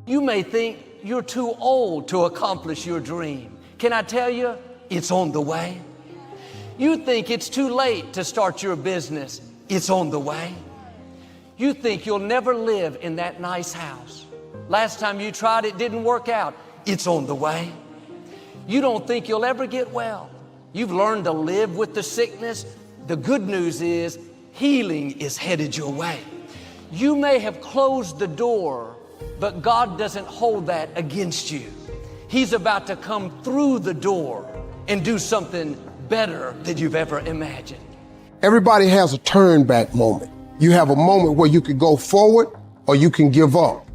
You may think you're too old to accomplish your dream. Can I tell you, it's on the way. You think it's too late to start your business. It's on the way. You think you'll never live in that nice house. Last time you tried, it didn't work out. It's on the way. You don't think you'll ever get well. You've learned to live with the sickness. The good news is healing is headed your way. You may have closed the door, but God doesn't hold that against you. He's about to come through the door and do something better than you've ever imagined. Everybody has a turn back moment. You have a moment where you can go forward or you can give up.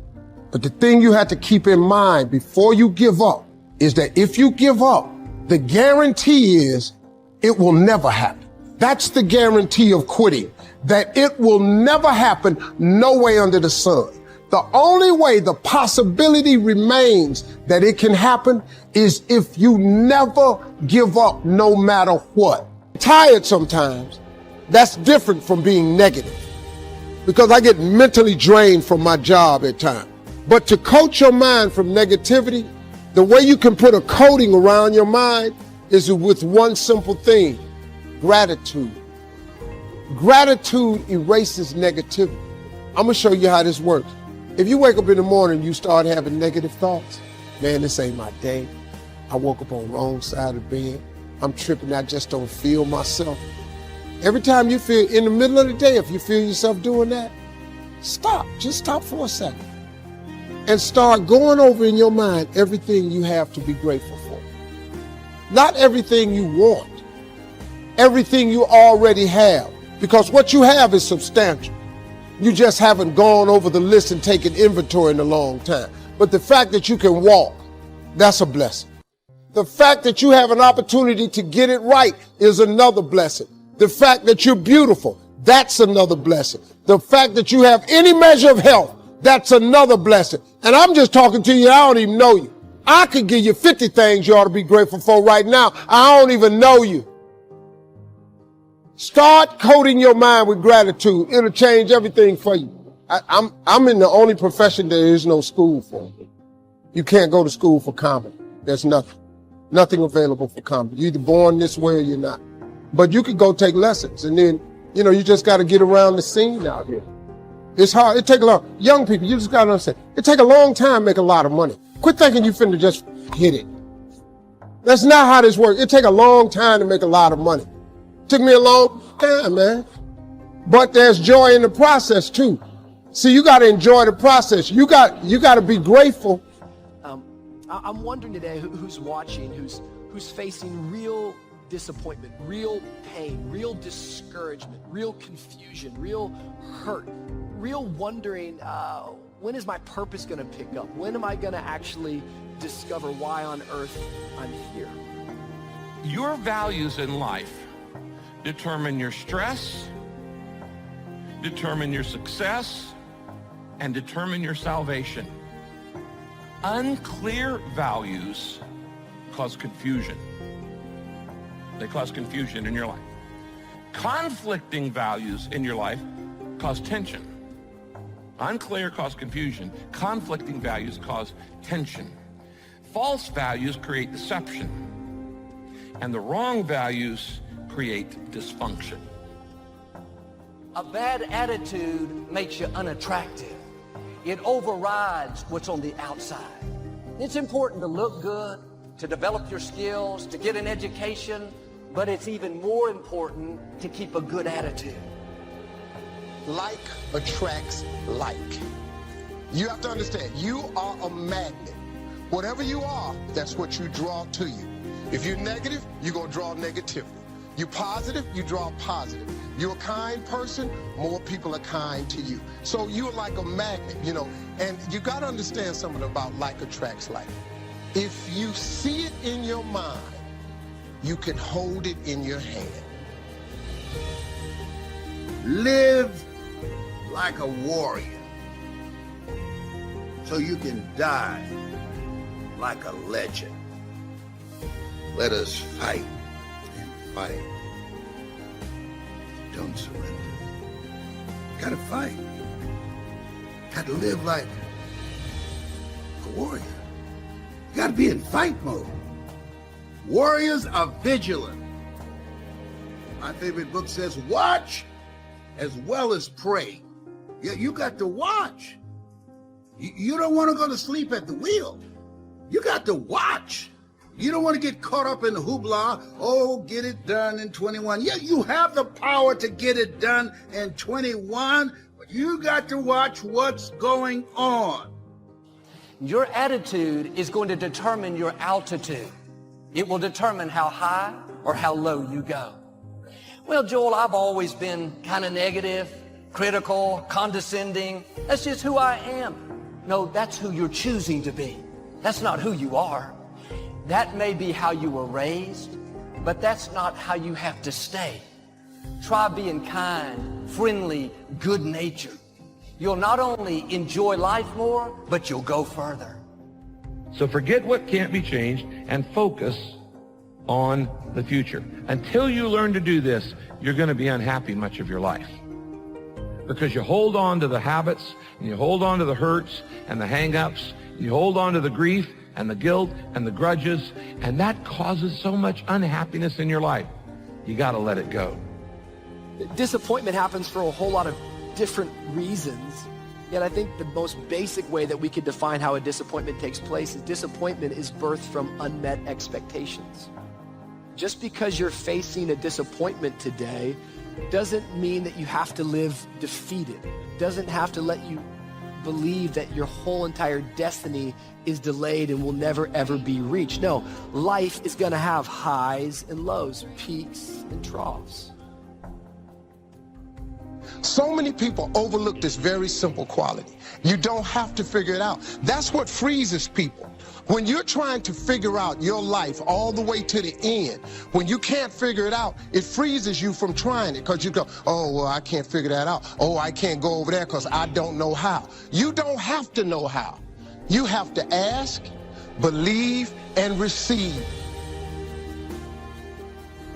But the thing you have to keep in mind before you give up is that if you give up, the guarantee is it will never happen. That's the guarantee of quitting, that it will never happen no way under the sun. The only way the possibility remains that it can happen is if you never give up no matter what. Tired sometimes, that's different from being negative, because I get mentally drained from my job at times. But to coach your mind from negativity, the way you can put a coating around your mind is with one simple thing: gratitude. Gratitude erases negativity. I'm gonna show you how this works. If you wake up in the morning and you start having negative thoughts, man, this ain't my day. I woke up on the wrong side of the bed. I'm tripping, I just don't feel myself. Every time you feel, in the middle of the day, if you feel yourself doing that, stop, just stop for a second. And start going over in your mind everything you have to be grateful for. Not everything you want, everything you already have, because what you have is substantial. You just haven't gone over the list and taken inventory in a long time. But the fact that you can walk, that's a blessing. The fact that you have an opportunity to get it right is another blessing. The fact that you're beautiful, that's another blessing. The fact that you have any measure of health, that's another blessing. And I'm just talking to you, I don't even know you. I could give you 50 things you ought to be grateful for right now. I don't even know you. Start coating your mind with gratitude. It'll change everything for you. I'm in the only profession there is no school for. You can't go to school for comedy. There's nothing available for comedy. You're either born this way or you're not. But you could go take lessons, and then, you just got to get around the scene out here. It's hard. It take a long, young people, you just got to understand, it take a long time to make a lot of money. Quit thinking you finna just hit it. That's not how this works. It take a long time to make a lot of money. Took me a long time, man. But there's joy in the process too. See, you got to enjoy the process. You got to be grateful. I'm wondering today who's watching, who's facing real disappointment, real pain, real discouragement, real confusion, real hurt, real wondering, when is my purpose going to pick up? When am I going to actually discover why on earth I'm here? Your values in life determine your stress, determine your success, and determine your salvation. Unclear values cause confusion. They cause confusion in your life. Conflicting values in your life cause tension. Unclear cause confusion. Conflicting values cause tension. False values create deception. And the wrong values create dysfunction. A bad attitude makes you unattractive. It overrides what's on the outside. It's important to look good, to develop your skills, to get an education, but it's even more important to keep a good attitude. Like attracts like. You have to understand, you are a magnet. Whatever you are, that's what you draw to you. If you're negative, you're going to draw negativity. You're positive, you draw positive. You're a kind person, more people are kind to you. So you're like a magnet, and you got to understand something about like attracts like. If you see it in your mind, you can hold it in your hand. Live like a warrior so you can die like a legend. Let us fight and fight. Don't surrender. Gotta fight. Gotta live like warrior. You got to be in fight mode. Warriors are vigilant. My favorite book says, watch as well as pray. You got to watch. You don't want to go to sleep at the wheel. You got to watch. You don't want to get caught up in the hoopla. Oh, get it done in 21. Yeah, you have the power to get it done in 21, but you got to watch what's going on. Your attitude is going to determine your altitude. It will determine how high or how low you go. Well, Joel, I've always been kind of negative, critical, condescending. That's just who I am. No, that's who you're choosing to be. That's not who you are. That may be how you were raised, but that's not how you have to stay. Try being kind, friendly, good-natured. You'll not only enjoy life more, but you'll go further. So forget what can't be changed and focus on the future. Until you learn to do this, you're going to be unhappy much of your life. Because you hold on to the habits, and you hold on to the hurts and the hang-ups, and you hold on to the grief and the guilt and the grudges, and that causes so much unhappiness in your life. You got to let it go. Disappointment happens for a whole lot of different reasons. Yet I think the most basic way that we could define how a disappointment takes place is disappointment is birthed from unmet expectations. Just because you're facing a disappointment today doesn't mean that you have to live defeated. Doesn't have to let you believe that your whole entire destiny is delayed and will never ever be reached. No, life is going to have highs and lows, peaks and troughs. So many people overlook this very simple quality. You don't have to figure it out. That's what freezes people. When you're trying to figure out your life all the way to the end, when you can't figure it out, it freezes you from trying it because you go, oh, well, I can't figure that out. Oh, I can't go over there because I don't know how. You don't have to know how. You have to ask, believe, and receive.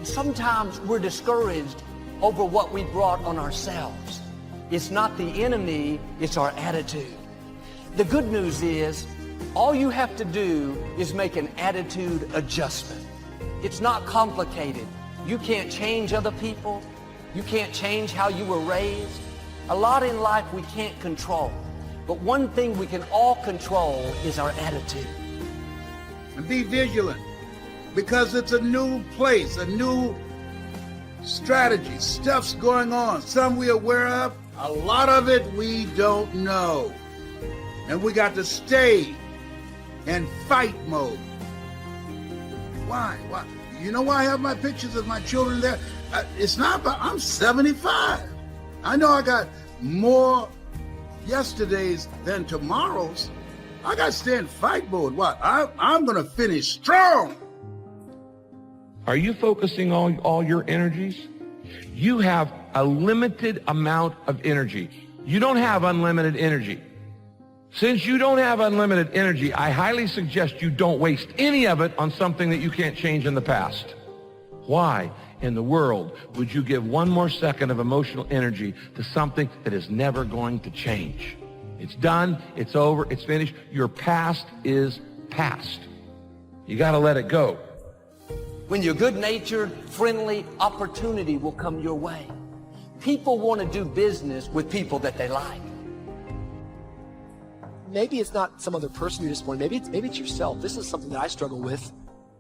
Sometimes we're discouraged over what we brought on ourselves. It's not the enemy, it's our attitude. The good news is, all you have to do is make an attitude adjustment. It's not complicated. You can't change other people. You can't change how you were raised. A lot in life we can't control. But one thing we can all control is our attitude. And be vigilant, because it's a new place, a new strategy. Stuff's going on. Some we're aware of. A lot of it we don't know. And we got to stay in fight mode. Why? You know why I have my pictures of my children there? It's not about, I'm 75. I know I got more yesterdays than tomorrows. I got to stay in fight mode. What? I'm going to finish strong. Are you focusing on all your energies? You have a limited amount of energy. You don't have unlimited energy. Since you don't have unlimited energy, I highly suggest you don't waste any of it on something that you can't change in the past. Why in the world would you give one more second of emotional energy to something that is never going to change? It's done, it's over, it's finished. Your past is past. You got to let it go. When you're good-natured, friendly, opportunity will come your way. People want to do business with people that they like. Maybe it's not some other person you're disappointed. Maybe it's yourself. This is something that I struggle with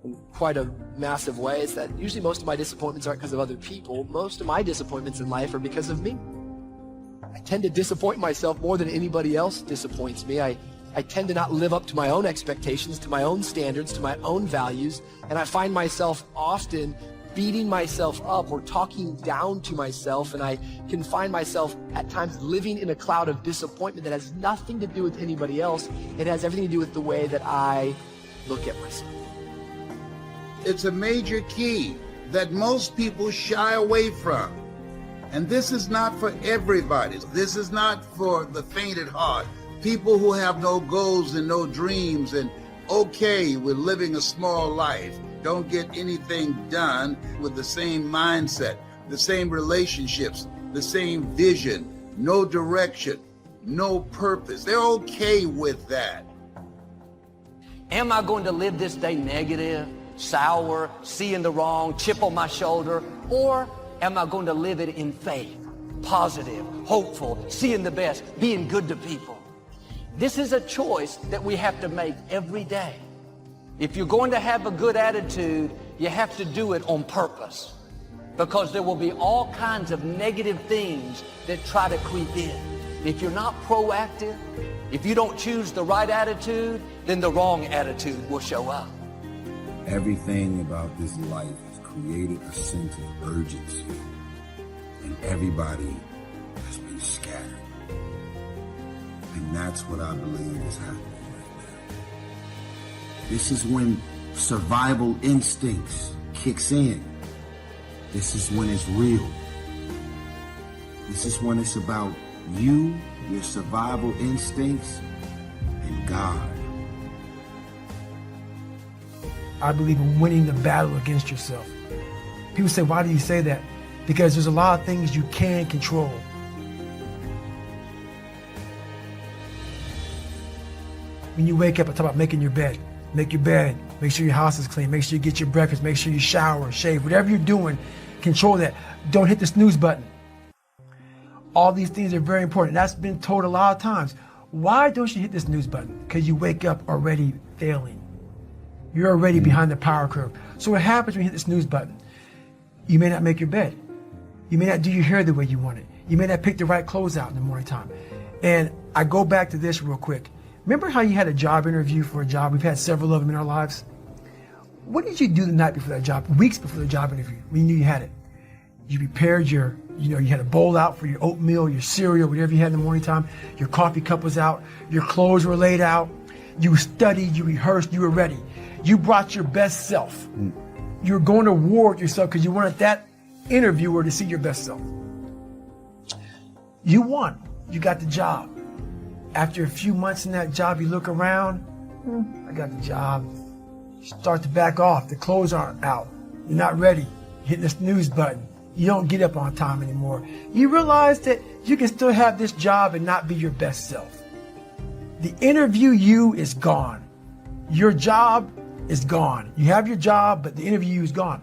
in quite a massive way, is that usually most of my disappointments aren't because of other people. Most of my disappointments in life are because of me. I tend to disappoint myself more than anybody else disappoints me. I tend to not live up to my own expectations, to my own standards, to my own values, and I find myself often beating myself up or talking down to myself, and I can find myself at times living in a cloud of disappointment that has nothing to do with anybody else. It has everything to do with the way that I look at myself. It's a major key that most people shy away from. And this is not for everybody. This is not for the faint at heart. People who have no goals and no dreams and okay with living a small life, don't get anything done with the same mindset, the same relationships, the same vision, no direction, no purpose. They're okay with that. Am I going to live this day negative, sour, seeing the wrong, chip on my shoulder? Or am I going to live it in faith, positive, hopeful, seeing the best, being good to people? This is a choice that we have to make every day. If you're going to have a good attitude, you have to do it on purpose, because there will be all kinds of negative things that try to creep in. If you're not proactive, if you don't choose the right attitude, then the wrong attitude will show up. Everything about this life has created a sense of urgency, and everybody has been scattered. And that's what I believe is happening right now. This is when survival instincts kicks in. This is when it's real. This is when it's about you, your survival instincts, and God. I believe in winning the battle against yourself. People say, why do you say that? Because there's a lot of things you can control. When you wake up, I talk about making your bed. Make your bed. Make sure your house is clean. Make sure you get your breakfast. Make sure you shower, shave. Whatever you're doing, control that. Don't hit the snooze button. All these things are very important. That's been told a lot of times. Why don't you hit the snooze button? Because you wake up already failing. You're already behind the power curve. So what happens when you hit the snooze button? You may not make your bed. You may not do your hair the way you want it. You may not pick the right clothes out in the morning time. And I go back to this real quick. Remember how you had a job interview for a job? We've had several of them in our lives. What did you do the night before that job, weeks before the job interview, when you knew you had it? You prepared you had a bowl out for your oatmeal, your cereal, whatever you had in the morning time. Your coffee cup was out. Your clothes were laid out. You studied, you rehearsed, you were ready. You brought your best self. You were going to war with yourself because you wanted that interviewer to see your best self. You won. You got the job. After a few months in that job, you look around. I got the job. You start to back off. The clothes aren't out. You're not ready. You're hitting the snooze button. You don't get up on time anymore. You realize that you can still have this job and not be your best self. The interview you is gone. Your job is gone. You have your job, but the interview you is gone.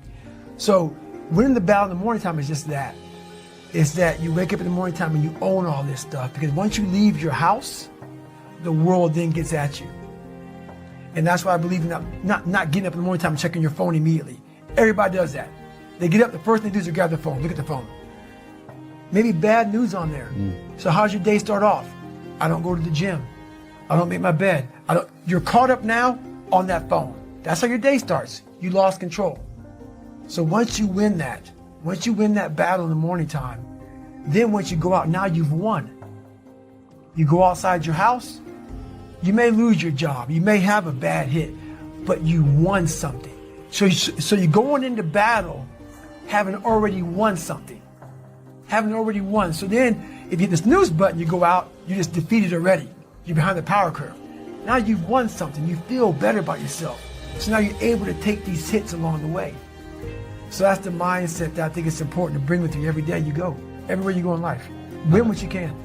So winning the battle in the morning time is just that. It's that you wake up in the morning time and you own all this stuff, because once you leave your house, the world then gets at you. And that's why I believe in not getting up in the morning time and checking your phone immediately. Everybody does that. They get up, the first thing they do is grab their phone, look at the phone. Maybe bad news on there. So how's your day start off? I don't go to the gym. I don't make my bed. You're caught up now on that phone. That's how your day starts. You lost control. So once you win that battle in the morning time, then once you go out, now you've won. You go outside your house, you may lose your job, you may have a bad hit, but you won something. So you're going into battle having already won something. Having already won. So then if you hit the snooze button, you go out, you just defeated already. You're behind the power curve. Now you've won something. You feel better about yourself. So now you're able to take these hits along the way. So that's the mindset that I think it's important to bring with you every day you go, everywhere you go in life. Win what you can.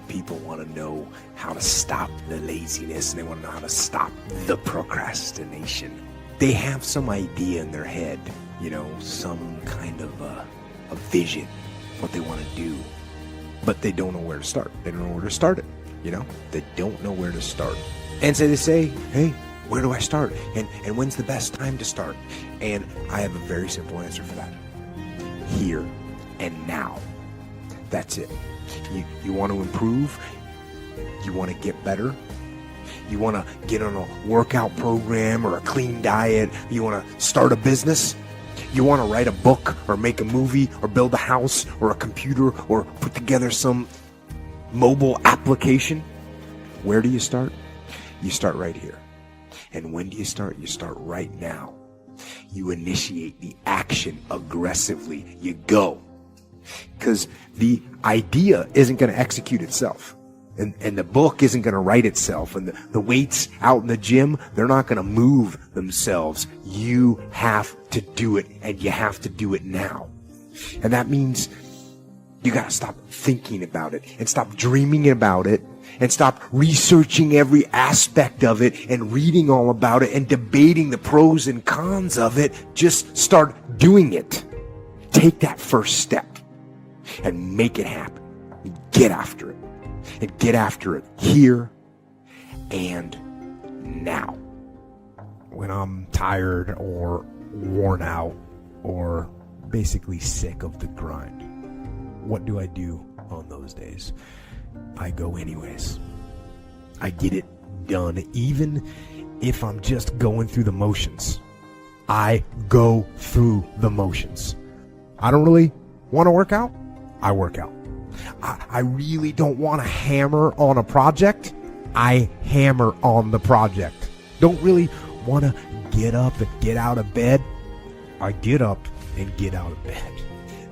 People want to know how to stop the laziness, and they want to know how to stop the procrastination. They have some idea in their head, some kind of a vision, what they want to do, but they don't know where to start. They don't know where to start it, They don't know where to start. And so they say, hey, where do I start? And when's the best time to start? And I have a very simple answer for that. Here and now. That's it. You want to improve? You want to get better? You want to get on a workout program or a clean diet? You want to start a business? You want to write a book or make a movie or build a house or a computer or put together some mobile application? Where do you start? You start right here. And when do you start? You start right now. You initiate the action aggressively. You go. Because the idea isn't going to execute itself. And the book isn't going to write itself. And the weights out in the gym, they're not going to move themselves. You have to do it, and you have to do it now. And that means you got to stop thinking about it and stop dreaming about it and stop researching every aspect of it and reading all about it and debating the pros and cons of it. Just start doing it. Take that first step and make it happen. Get after it. And get after it here and now. When I'm tired or worn out or basically sick of the grind, what do I do on those days? I go anyways. I get it done, even if I'm just going through the motions. I go through the motions. I don't really want to work out. I work out. I really don't want to hammer on a project. I hammer on the project. Don't really want to get up and get out of bed. I get up and get out of bed.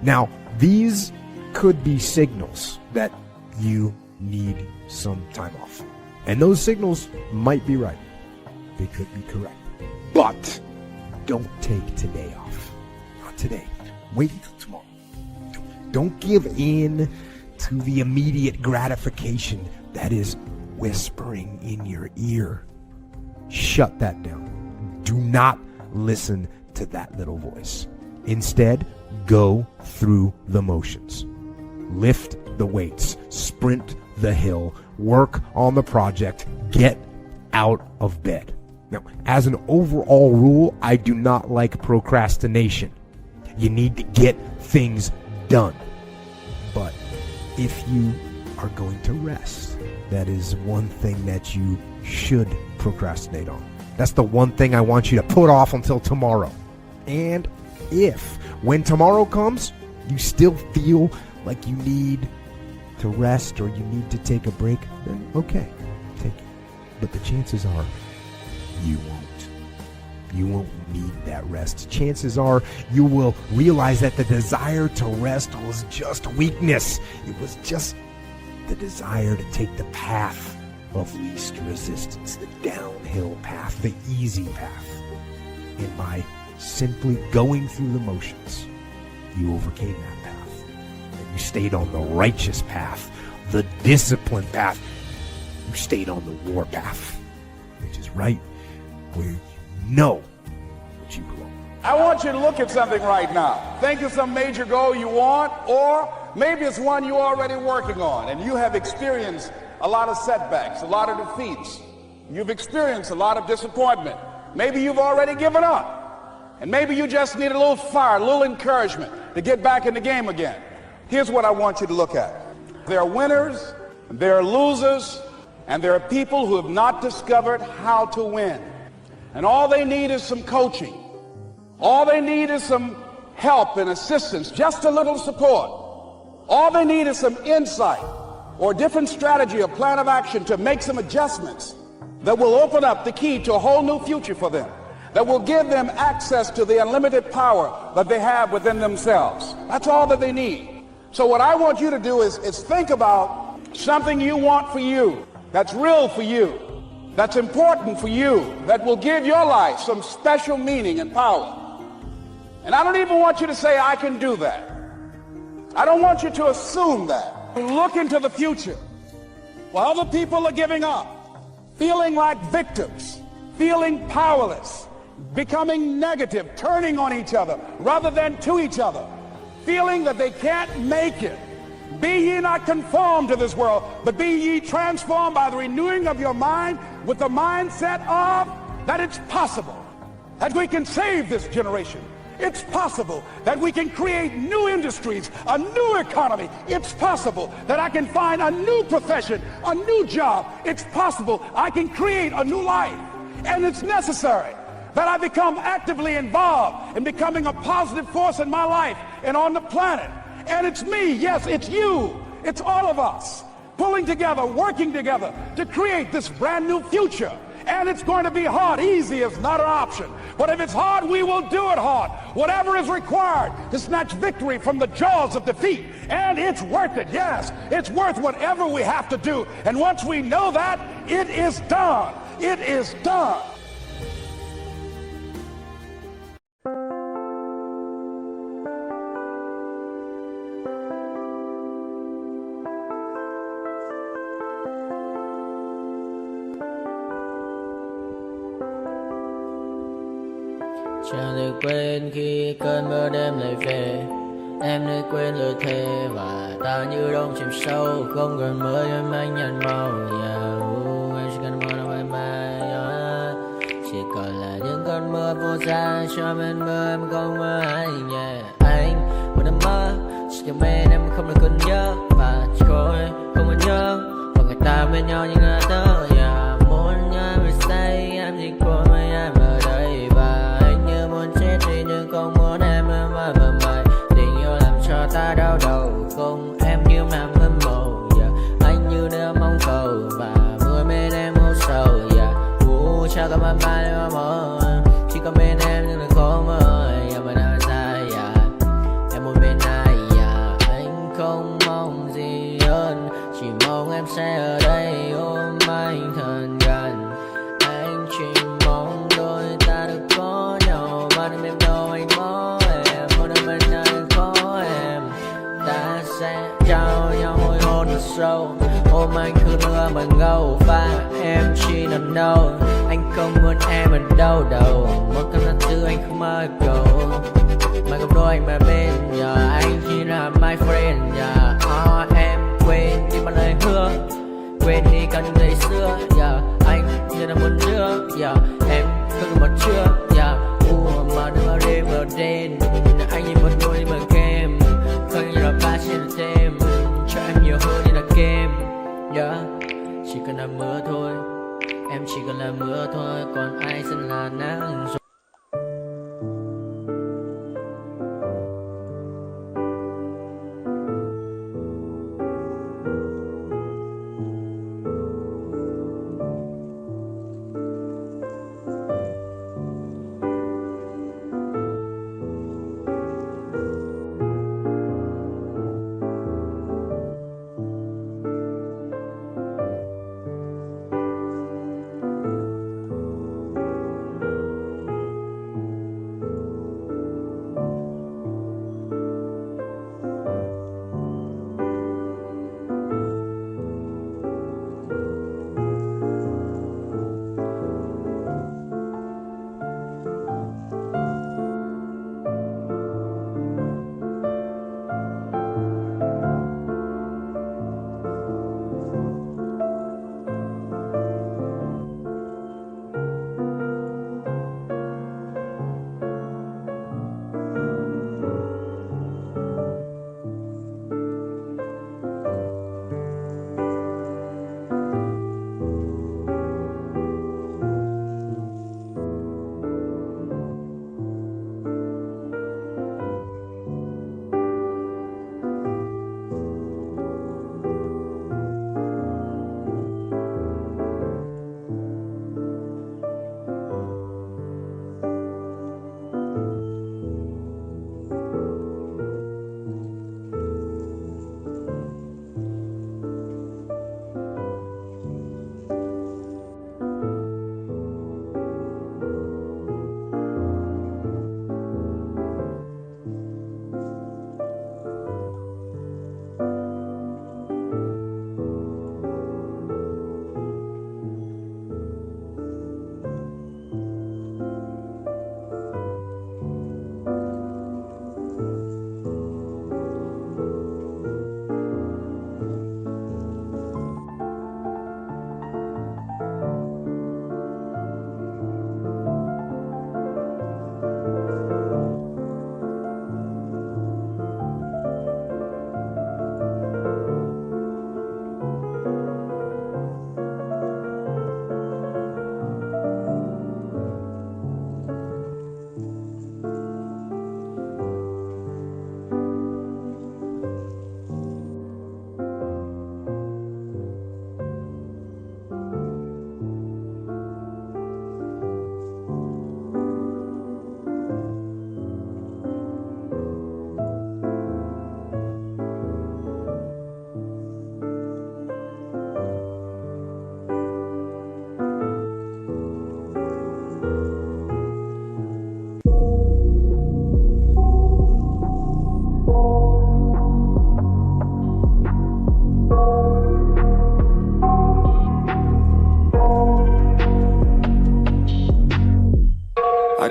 Now, these could be signals that you need some time off. And those signals might be right. They could be correct. But don't take today off. Not today. Wait until tomorrow. Don't give in to the immediate gratification that is whispering in your ear. Shut that down. Do not listen to that little voice. Instead, go through the motions. Lift the weights, sprint the hill, work on the project, get out of bed. Now, as an overall rule, I do not like procrastination. You need to get things done. But if you are going to rest, that is one thing that you should procrastinate on. That's the one thing I want you to put off until tomorrow. And if, when tomorrow comes, you still feel like you need to rest or you need to take a break, then okay, take it. But the chances are you won't. You won't need that rest. Chances are you will realize that the desire to rest was just weakness. It was just the desire to take the path of least resistance, the downhill path, the easy path. And by simply going through the motions, you overcame that path. And you stayed on the righteous path, the disciplined path. You stayed on the war path, which is right where you know that you belong. I want you to look at something right now. Think of some major goal you want, or maybe it's one you're already working on and you have experienced a lot of setbacks, a lot of defeats. You've experienced a lot of disappointment. Maybe you've already given up. And maybe you just need a little fire, a little encouragement to get back in the game again. Here's what I want you to look at. There are winners, there are losers, and there are people who have not discovered how to win. And all they need is some coaching. All they need is some help and assistance, just a little support. All they need is some insight or a different strategy or plan of action to make some adjustments that will open up the key to a whole new future for them, that will give them access to the unlimited power that they have within themselves. That's all that they need. So what I want you to do is think about something you want for you, that's real for you, that's important for you, that will give your life some special meaning and power. And I don't even want you to say, I can do that. I don't want you to assume that. Look into the future. While other people are giving up, feeling like victims, feeling powerless, becoming negative, turning on each other rather than to each other, feeling that they can't make it. Be ye not conformed to this world, but be ye transformed by the renewing of your mind with the mindset of that it's possible that we can save this generation. It's possible that we can create new industries, a new economy. It's possible that I can find a new profession, a new job. It's possible I can create a new life. And it's necessary that I become actively involved in becoming a positive force in my life and on the planet. And it's me, yes, it's you, it's all of us, pulling together, working together to create this brand new future. And it's going to be hard. Easy is not an option. But if it's hard, we will do it hard. Whatever is required to snatch victory from the jaws of defeat. And it's worth it, yes. It's worth whatever we have to do. And once we know that, it is done. It is done. Chẳng thể quên khi cơn mưa đêm lại về. Em nơi quên lời thề và ta như đông chìm sâu, không còn mơ em anh nhận màu. Em chỉ cần mơ đâu em mai, chỉ còn là những cơn mưa vô giá cho bên mơ em không mơ ai. Anh vẫn đang mơ, chỉ cần bên em không được cơn nhớ và chỉ có em không còn nhớ và người ta bên nhau như ngã tớ. Muốn nhớ về say em chỉ có mấy em ở đây và anh như muốn chết đi nhưng không muốn em mãi mãi. Tình yêu làm cho ta đau đầu, không em như mà mơ mộng. Anh như nếu mong cầu và mưa bên em âu sầu. Chào các bạn mai em mơ, chỉ có bên em nhưng là khó mơ. Em ở nơi xa, em một bên ai, anh không mong gì hơn, chỉ mong em sẽ ở đây ôm anh thật gần. Anh chỉ mong đôi ta được có nhau, mà đừng em đâu anh có em, một đôi bên anh có em. Ta sẽ trao nhau môi hôn thật sâu, ôm anh cứ nữa mà ngâu và em chỉ nằm đâu. Anh không muốn em ở đâu đâu, một cơn gió thứ anh không mơ cầu. Mà không đôi anh mà bên nhờ anh chỉ là my friend. Em quên đi bao lời hứa, quên đi cả những ngày xưa. Anh như là muốn nước, em không còn một chưa. Mà đừng ở đêm ở đêm, anh như một đôi mà kem, không như là ba trên thêm, cho em nhiều hơn như là kem. Chỉ cần là mưa thôi, em chỉ cần là mưa thôi, còn ai sẽ là nắng rồi.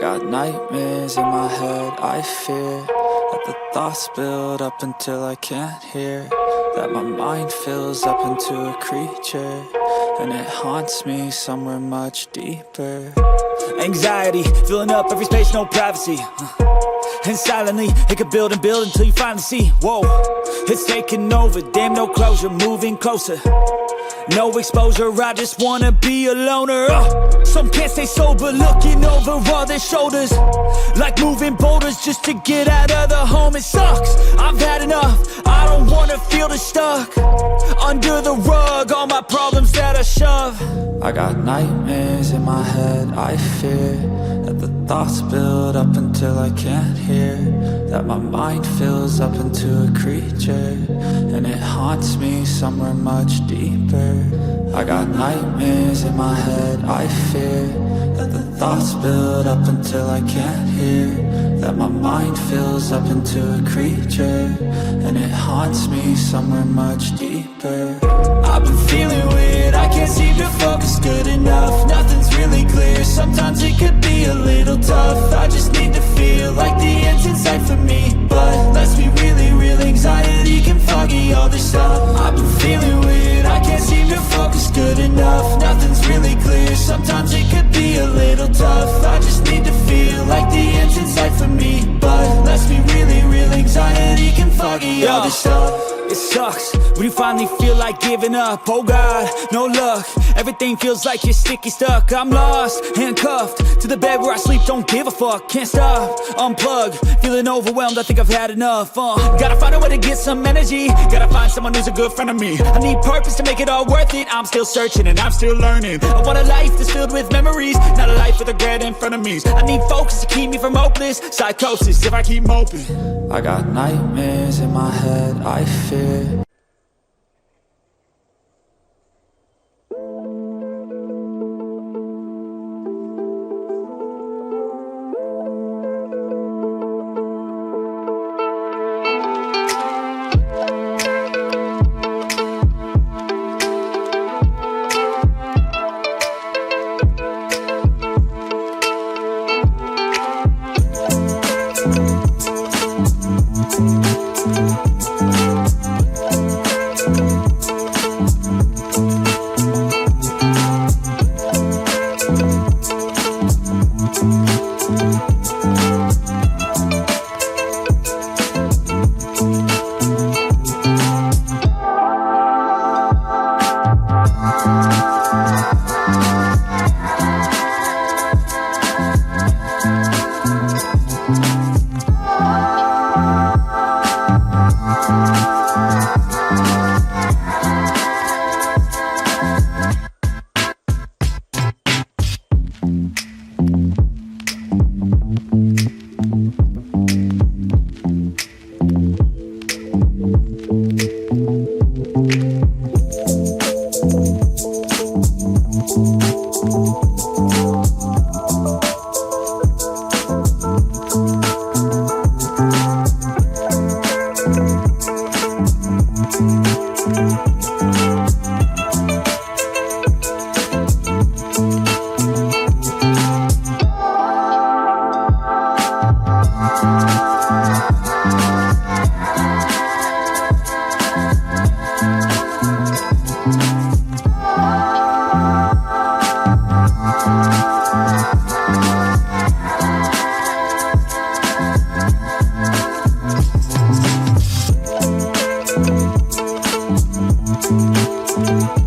got nightmares in my head, I fear that the thoughts build up until I can't hear, that my mind fills up into a creature, and it haunts me somewhere much deeper. Anxiety, filling up every space, no privacy. And silently, it could build and build until you finally see, whoa, it's taking over, damn no closure, moving closer. No exposure, I just wanna be a loner. Some can't stay sober, looking over all their shoulders, like moving boulders just to get out of the home. It sucks, I've had enough, I don't wanna feel the stuck under the rug, all my problems that I shove. I got nightmares in my head, I fear that the thoughts build up until I can't hear, that my mind fills up into a creature, and it haunts me somewhere much deeper. I got nightmares in my head, I fear that the thoughts build up until I can't hear, that my mind fills up into a creature, and it haunts me somewhere much deeper. I've been feeling weird, I can't seem to focus good enough, nothing's really clear, sometimes it could be a little tough. I just need to feel like the end's in sight for me, but let's be really real, anxiety can foggy all this stuff. I've been feeling weird, I can't seem to focus good enough, nothing's really clear, sometimes it could be a little tough. I just need to feel like the end's in sight for me, but let's be really real, anxiety can foggy all this stuff. It sucks when you finally feel like giving up. Oh God, no luck, everything feels like you're sticky stuck. I'm lost, handcuffed to the bed where I sleep, don't give a fuck. Can't stop, unplug, feeling overwhelmed, I think I've had enough. Gotta find a way to get some energy, gotta find someone who's a good friend of me. I need purpose to make it all worth it, I'm still searching and I'm still learning. I want a life that's filled with memories, not a life with regret in front of me. I need focus to keep me from hopeless psychosis if I keep moping. I got nightmares in my head, I fear. Thank you.